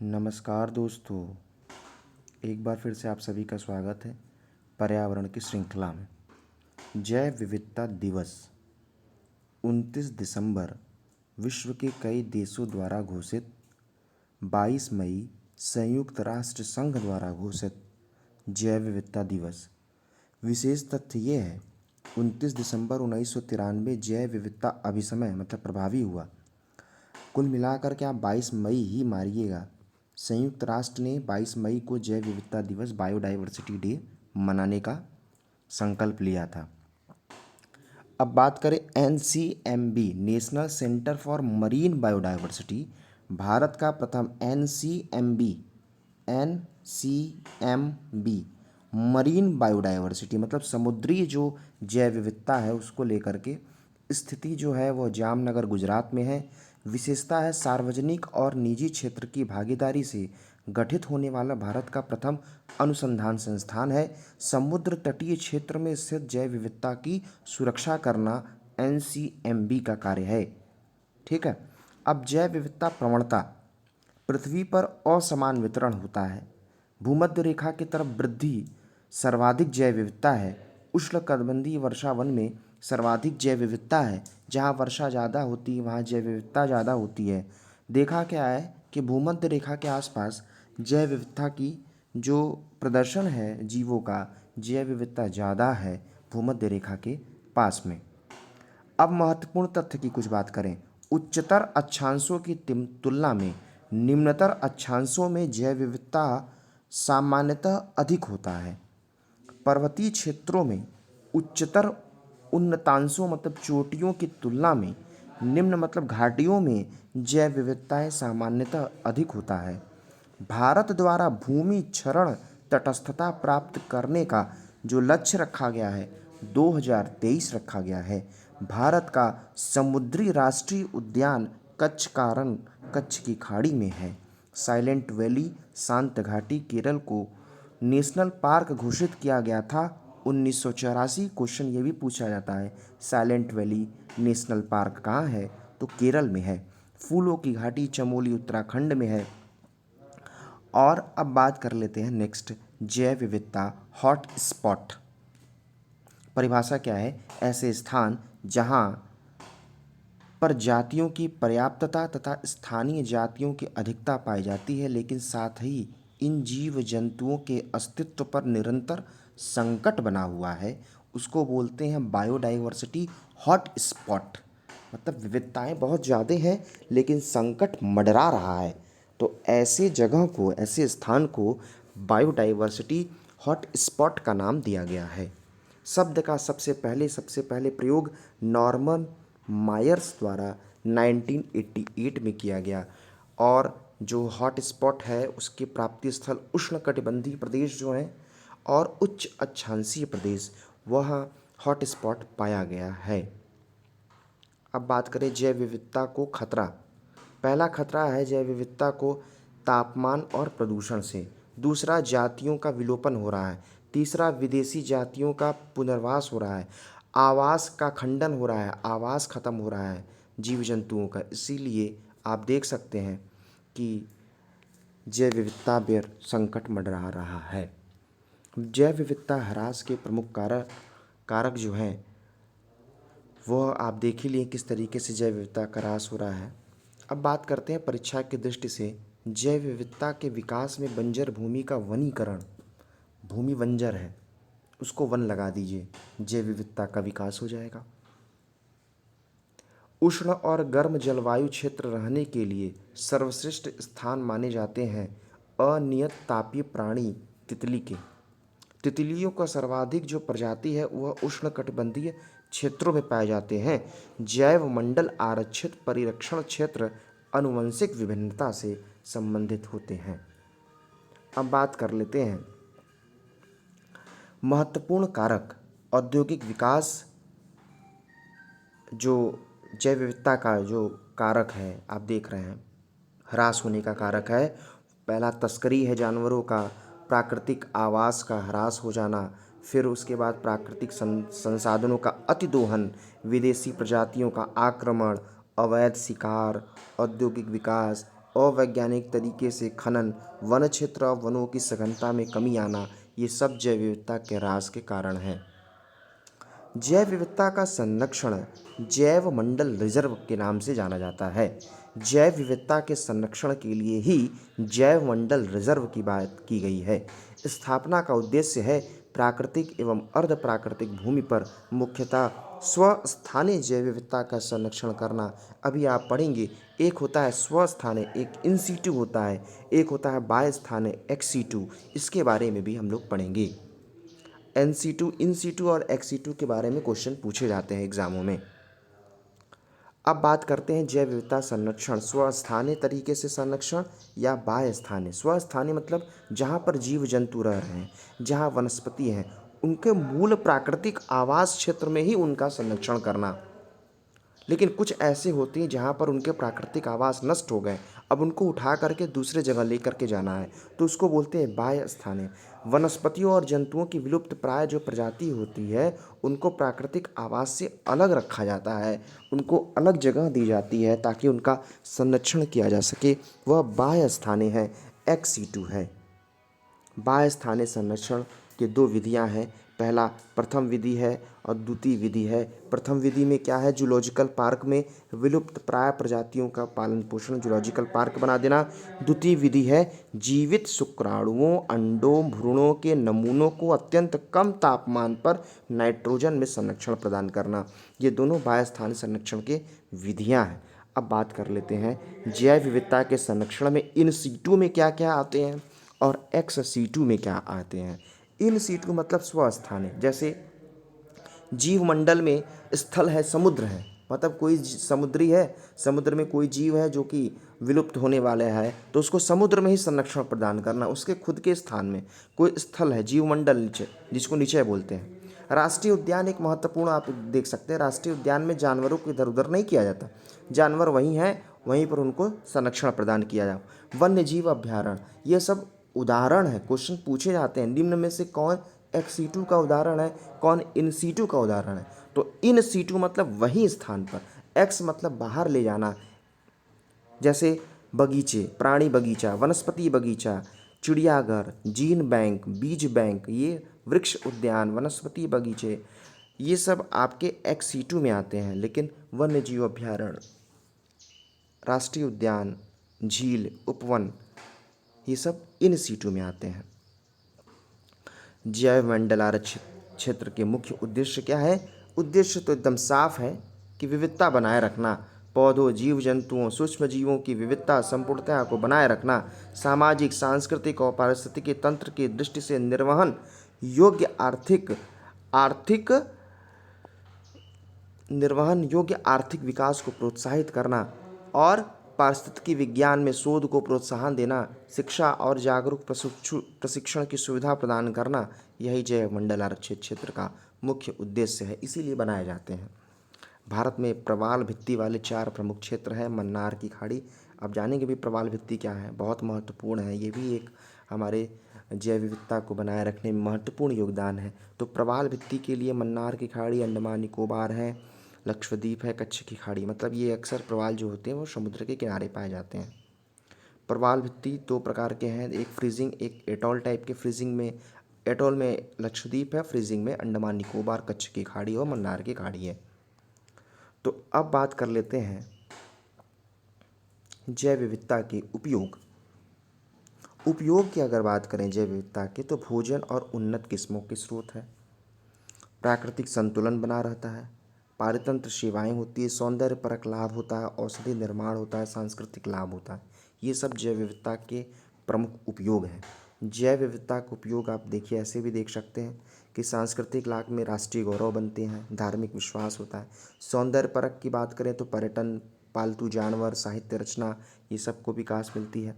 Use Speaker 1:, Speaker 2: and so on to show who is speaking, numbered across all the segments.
Speaker 1: नमस्कार दोस्तों, एक बार फिर से आप सभी का स्वागत है पर्यावरण की श्रृंखला में। जैव विविधता दिवस 29 दिसंबर विश्व के कई देशों द्वारा घोषित, 22 मई संयुक्त राष्ट्र संघ द्वारा घोषित जैव विविधता दिवस। विशेष तथ्य ये है 29 दिसंबर 1993 जैव विविधता अभिसमय मतलब प्रभावी हुआ। कुल मिलाकर के आप 22 मई ही मारिएगा। संयुक्त राष्ट्र ने 22 मई को जैव विविधता दिवस बायोडाइवर्सिटी डे मनाने का संकल्प लिया था। अब बात करें NCMB national centre for marine biodiversity, Bharat का प्रथम एनसीएमबी मरीन बायोडाइवर्सिटी मतलब समुद्री जो जैव विविधता है उसको लेकर के स्थिति जो है वो जामनगर गुजरात में है। विशेषता है सार्वजनिक और निजी क्षेत्र की भागीदारी से गठित होने वाला भारत का प्रथम अनुसंधान संस्थान है। समुद्र तटीय क्षेत्र में स्थित जैव विविधता की सुरक्षा करना एनसीएमबी का कार्य है। ठीक है। अब जैव विविधता प्रवणता, पृथ्वी पर असमान वितरण होता है। भूमध्य रेखा की तरफ वृद्धि सर्वाधिक जैव विविधता है। उष्णकटिबंधीय वर्षा वन में सर्वाधिक जैव विविधता है। जहाँ वर्षा ज़्यादा होती है वहाँ जैव विविधता ज़्यादा होती है। देखा क्या है कि भूमध्य रेखा के आसपास जैव विविधता की जो प्रदर्शन है जीवों का, जैव विविधता ज़्यादा है भूमध्य रेखा के पास में। अब महत्वपूर्ण तथ्य की कुछ बात करें। उच्चतर अक्षांशों की तुलना में निम्नतर अक्षांशों में जैव विविधता सामान्यतः अधिक होता है। पर्वतीय क्षेत्रों में उच्चतर उन्नतांशों मतलब चोटियों की तुलना में निम्न मतलब घाटियों में जैव विविधताएं सामान्यतः अधिक होता है। भारत द्वारा भूमि क्षरण तटस्थता प्राप्त करने का जो लक्ष्य रखा गया है 2023 रखा गया है। भारत का समुद्री राष्ट्रीय उद्यान कच्छ की खाड़ी में है। साइलेंट वैली शांत घाटी केरल को नेशनल पार्क घोषित किया गया था 1984। क्वेश्चन ये भी पूछा जाता है साइलेंट वैली नेशनल पार्क कहाँ है, तो केरल में है। फूलों की घाटी चमोली उत्तराखंड में है। और अब बात कर लेते हैं नेक्स्ट, जैव विविधता हॉट स्पॉट। परिभाषा क्या है? ऐसे स्थान जहाँ पर जातियों की पर्याप्तता तथा स्थानीय जातियों की अधिकता पाई जाती है, लेकिन साथ ही इन जीव जंतुओं के अस्तित्व पर निरंतर संकट बना हुआ है, उसको बोलते हैं बायोडाइवर्सिटी हॉट स्पॉट। मतलब विविधताएं बहुत ज़्यादा हैं लेकिन संकट मंडरा रहा है, तो ऐसे जगह को, ऐसे स्थान को बायोडाइवर्सिटी हॉट स्पॉट का नाम दिया गया है। शब्द का सबसे पहले प्रयोग नॉर्मन मायर्स द्वारा 1988 में किया गया। और जो हॉट स्पॉट है उसके प्राप्ति स्थल उष्णकटिबंधीय प्रदेश जो हैं और उच्च अक्षांशीय प्रदेश, वह हॉट स्पॉट पाया गया है। अब बात करें जैव विविधता को खतरा। पहला खतरा है जैव विविधता को तापमान और प्रदूषण से। दूसरा, जातियों का विलोपन हो रहा है। तीसरा, विदेशी जातियों का पुनर्वास हो रहा है। आवास का खंडन हो रहा है, आवास खत्म हो रहा है जीव जंतुओं का। इसीलिए आप देख सकते हैं कि जैव विविधता पर संकट मंडरा रहा है। जैव विविधता ह्रास के प्रमुख कारक जो हैं वह आप देख ही लिए किस तरीके से जैव विविधता का ह्रास हो रहा है। अब बात करते हैं परीक्षा की दृष्टि से जैव विविधता के विकास में बंजर भूमि का वनीकरण। भूमि बंजर है, उसको वन लगा दीजिए, जैव विविधता का विकास हो जाएगा। उष्ण और गर्म जलवायु क्षेत्र रहने के लिए सर्वश्रेष्ठ स्थान माने जाते हैं अनियत तापीय प्राणी तितली के। तितलियों का सर्वाधिक जो प्रजाति है वह उष्णकटिबंधीय क्षेत्रों में पाए जाते हैं। जैव मंडल आरक्षित परिरक्षण क्षेत्र आनुवंशिक विभिन्नता से संबंधित होते हैं। अब बात कर लेते हैं महत्वपूर्ण कारक। औद्योगिक विकास जो जैव विविधता का जो कारक है आप देख रहे हैं, ह्रास होने का कारक है। पहला तस्करी है जानवरों का, प्राकृतिक आवास का ह्रास हो जाना, फिर उसके बाद प्राकृतिक संसाधनों का अतिदोहन, विदेशी प्रजातियों का आक्रमण, अवैध शिकार, औद्योगिक विकास, अवैज्ञानिक तरीके से खनन, वन क्षेत्र और वनों की सघनता में कमी आना, ये सब जैव विविधता के ह्रास के कारण हैं। जैव विविधता का संरक्षण जैव मंडल रिजर्व के नाम से जाना जाता है। जैव विविधता के संरक्षण के लिए ही जैव मंडल रिजर्व की बात की गई है। स्थापना का उद्देश्य है प्राकृतिक एवं अर्ध प्राकृतिक भूमि पर मुख्यतः स्वस्थानीय जैव विविधता का संरक्षण करना। अभी आप पढ़ेंगे, एक होता है स्वस्थानीय, एक इन सीटू होता है, एक होता है बाय स्थानीय एक्स सीटू। इसके बारे में भी हम लोग पढ़ेंगे। एन सीटू, इन सीटू और एक्स सीटू के बारे में क्वेश्चन पूछे जाते हैं एग्जामों में। अब बात करते हैं जैव विविधता संरक्षण, स्वस्थानीय तरीके से संरक्षण या बाह्य स्थानीय। स्वस्थानीय मतलब जहाँ पर जीव जंतु रह रहे हैं, जहाँ वनस्पति हैं, उनके मूल प्राकृतिक आवास क्षेत्र में ही उनका संरक्षण करना। लेकिन कुछ ऐसे होते हैं जहाँ पर उनके प्राकृतिक आवास नष्ट हो गए, अब उनको उठा करके दूसरे जगह ले करके जाना है, तो उसको बोलते हैं बाह्य स्थानीय। वनस्पतियों और जंतुओं की विलुप्त प्राय जो प्रजाति होती है, उनको प्राकृतिक आवास से अलग रखा जाता है, उनको अलग जगह दी जाती है ताकि उनका संरक्षण किया जा सके, वह बाह्य स्थानीय है, एक्स सीटू है। बाह्य स्थानीय संरक्षण के दो विधियां हैं। पहला प्रथम विधि है और द्वितीय विधि है। प्रथम विधि में क्या है, जूलॉजिकल पार्क में विलुप्त प्राय प्रजातियों का पालन पोषण, जूलॉजिकल पार्क बना देना। द्वितीय विधि है जीवित शुक्राणुओं, अंडों, भ्रूणों के नमूनों को अत्यंत कम तापमान पर नाइट्रोजन में संरक्षण प्रदान करना। ये दोनों बाह्य स्थानीय संरक्षण के विधियाँ हैं। अब बात कर लेते हैं जैव विविधता के संरक्षण में इन सीटू में क्या क्या आते हैं और एक्स सीटू में क्या आते हैं। इन सीटू मतलब स्वस्थानीय, जैसे जीवमंडल में स्थल है, समुद्र है, मतलब कोई समुद्री है, समुद्र में कोई जीव है जो कि विलुप्त होने वाला है, तो उसको समुद्र में ही संरक्षण प्रदान करना। उसके खुद के स्थान में कोई स्थल है, जीवमंडल नीचे, जिसको नीचे बोलते हैं। राष्ट्रीय उद्यान एक महत्वपूर्ण, आप देख सकते हैं राष्ट्रीय उद्यान में जानवरों को इधर उधर नहीं किया जाता, जानवर वहीं हैं, वहीं पर उनको संरक्षण प्रदान किया जाए। वन्य जीव अभ्यारण्य, ये सब उदाहरण है, क्वेश्चन पूछे जाते हैं, निम्न में से कौन एक्स सीटू का उदाहरण है, कौन इन सीटू का उदाहरण है। तो इन सीटू मतलब वही स्थान पर, एक्स मतलब बाहर ले जाना, जैसे बगीचे, प्राणी बगीचा, वनस्पति बगीचा, चिड़ियाघर, जीन बैंक, बीज बैंक, ये वृक्ष उद्यान, वनस्पति बगीचे, ये सब आपके एक्स सीटू में आते हैं। लेकिन वन्य जीव अभ्यारण्य, राष्ट्रीय उद्यान, झील, उपवन, ये सब इन सीटू में आते हैं। जैव मंडल आरक्षित क्षेत्र के मुख्य उद्देश्य क्या है? उद्देश्य तो एकदम साफ है कि विविधता बनाए रखना, पौधों, जीव जंतुओं, सूक्ष्म जीवों की विविधता संपूर्णता को बनाए रखना, सामाजिक, सांस्कृतिक और पारिस्थितिकी तंत्र की दृष्टि से निर्वहन योग्य आर्थिक विकास को प्रोत्साहित करना और पारिस्थितिकी विज्ञान में शोध को प्रोत्साहन देना, शिक्षा और जागरूक प्रशिक्षण की सुविधा प्रदान करना, यही जैव मंडल आरक्षित क्षेत्र का मुख्य उद्देश्य है, इसीलिए बनाए जाते हैं। भारत में प्रवाल भित्ति वाले 4 प्रमुख क्षेत्र हैं। मन्नार की खाड़ी, अब जानेंगे भी प्रवाल भित्ति क्या है, बहुत महत्वपूर्ण है, ये भी एक हमारे जैव विविधता को बनाए रखने में महत्वपूर्ण योगदान है। तो प्रवाल भित्ति के लिए मन्नार की खाड़ी, अंडमान निकोबार है, लक्षद्वीप है, कच्छ की खाड़ी, मतलब ये अक्सर प्रवाल जो होते हैं वो समुद्र के किनारे पाए जाते हैं। प्रवाल भित्ति 2 प्रकार के हैं, एक फ्रीजिंग, एक एटॉल टाइप के। फ्रीजिंग में, एटॉल में लक्षद्वीप है, फ्रीजिंग में अंडमान निकोबार, कच्छ की खाड़ी और मन्नार की खाड़ी है। तो अब बात कर लेते हैं जैव विविधता के उपयोग की अगर बात करें जैव विविधता के, तो भोजन और उन्नत किस्मों के स्रोत है, प्राकृतिक संतुलन बना रहता है, पारितंत्र सेवाएं होती है, सौंदर्य परक लाभ होता है, औषधि निर्माण होता है, सांस्कृतिक लाभ होता है। ये सब जैव विविधता के प्रमुख उपयोग हैं। जैव विविधता का उपयोग आप देखिए ऐसे भी देख सकते हैं कि सांस्कृतिक लाभ में राष्ट्रीय गौरव बनते हैं, धार्मिक विश्वास होता है। सौंदर्य परक की बात करें तो पर्यटन, पालतू जानवर, साहित्य रचना, ये सबको विकास मिलती है।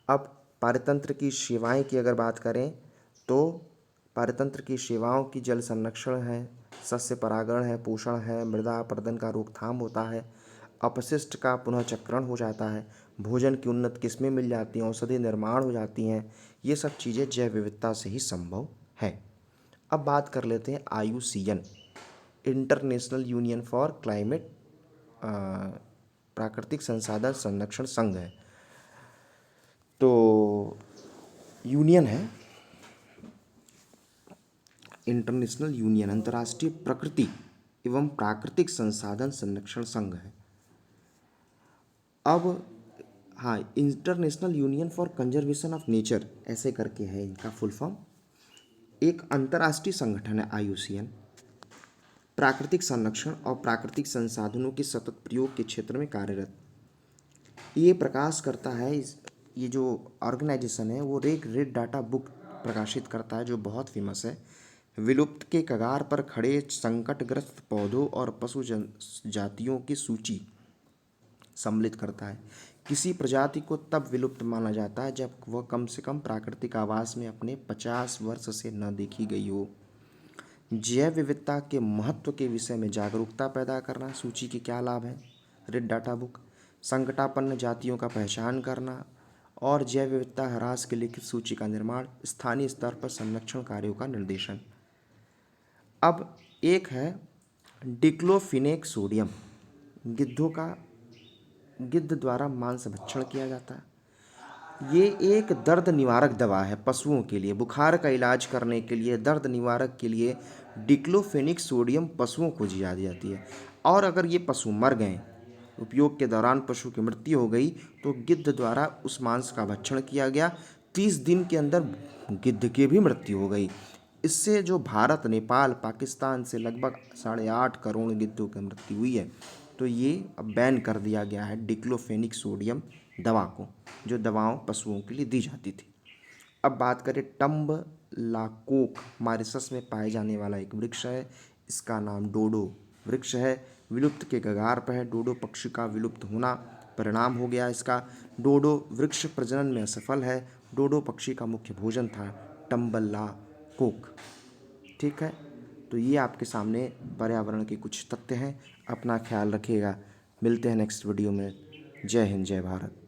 Speaker 1: अब पारितंत्र की सेवाएं की अगर बात करें तो पारितंत्र की सेवाओं की जल संरक्षण है, सस्य परागण है, पोषण है, मृदा अपरदन का रोकथाम होता है, अपशिष्ट का पुनःचक्रण हो जाता है, भोजन की उन्नत किस्में मिल जाती हैं, औषधि निर्माण हो जाती हैं। ये सब चीज़ें जैव विविधता से ही संभव है। अब बात कर लेते हैं IUCN, international union for climate प्राकृतिक संसाधन संरक्षण संघ है। तो यूनियन है, इंटरनेशनल यूनियन, अंतर्राष्ट्रीय प्रकृति एवं प्राकृतिक संसाधन संरक्षण संघ है। अब हाँ, international union for conservation of nature ऐसे करके है इनका फुल फॉर्म। एक अंतर्राष्ट्रीय संगठन है IUCN, प्राकृतिक संरक्षण और प्राकृतिक संसाधनों के सतत प्रयोग के क्षेत्र में कार्यरत। ये प्रकाश करता है, ये जो ऑर्गेनाइजेशन है वो एक रेड डाटा बुक प्रकाशित करता है जो बहुत फेमस है। विलुप्त के कगार पर खड़े संकटग्रस्त पौधों और पशु जातियों की सूची सम्मिलित करता है। किसी प्रजाति को तब विलुप्त माना जाता है जब वह कम से कम प्राकृतिक आवास में अपने 50 वर्ष से न देखी गई हो। जैव विविधता के महत्व के विषय में जागरूकता पैदा करना, सूची के क्या लाभ हैं, रेड डाटा बुक। संकटापन्न जातियों का पहचान करना और जैव विविधता ह्रास के लिखित सूची का निर्माण, स्थानीय स्तर पर संरक्षण कार्यों का निर्देशन। अब एक है डिक्लोफिनेक सोडियम, गिद्ध द्वारा मांस भक्षण किया जाता है। ये एक दर्द निवारक दवा है पशुओं के लिए, बुखार का इलाज करने के लिए, दर्द निवारक के लिए डिक्लोफेनिक सोडियम पशुओं को दी जाती है। और अगर ये पशु मर गए, उपयोग के दौरान पशु की मृत्यु हो गई, तो गिद्ध द्वारा उस मांस का भक्षण किया गया, 30 दिन के अंदर गिद्ध की भी मृत्यु हो गई। इससे जो भारत, नेपाल, पाकिस्तान से लगभग 8.5 करोड़ गिद्धों की मृत्यु हुई है। तो ये अब बैन कर दिया गया है डिक्लोफेनिक सोडियम दवा को, जो दवाओं पशुओं के लिए दी जाती थी। अब बात करें टम्बलाकोक, मॉरिशस में पाए जाने वाला एक वृक्ष है। इसका नाम डोडो वृक्ष है, विलुप्त के कगार पर है। डोडो पक्षी का विलुप्त होना परिणाम हो गया इसका। डोडो वृक्ष प्रजनन में असफल है। डोडो पक्षी का मुख्य भोजन था टम्बलाकोक। ठीक है, तो ये आपके सामने पर्यावरण के कुछ तथ्य हैं। अपना ख्याल रखिएगा, मिलते हैं नेक्स्ट वीडियो में। जय हिंद, जय भारत।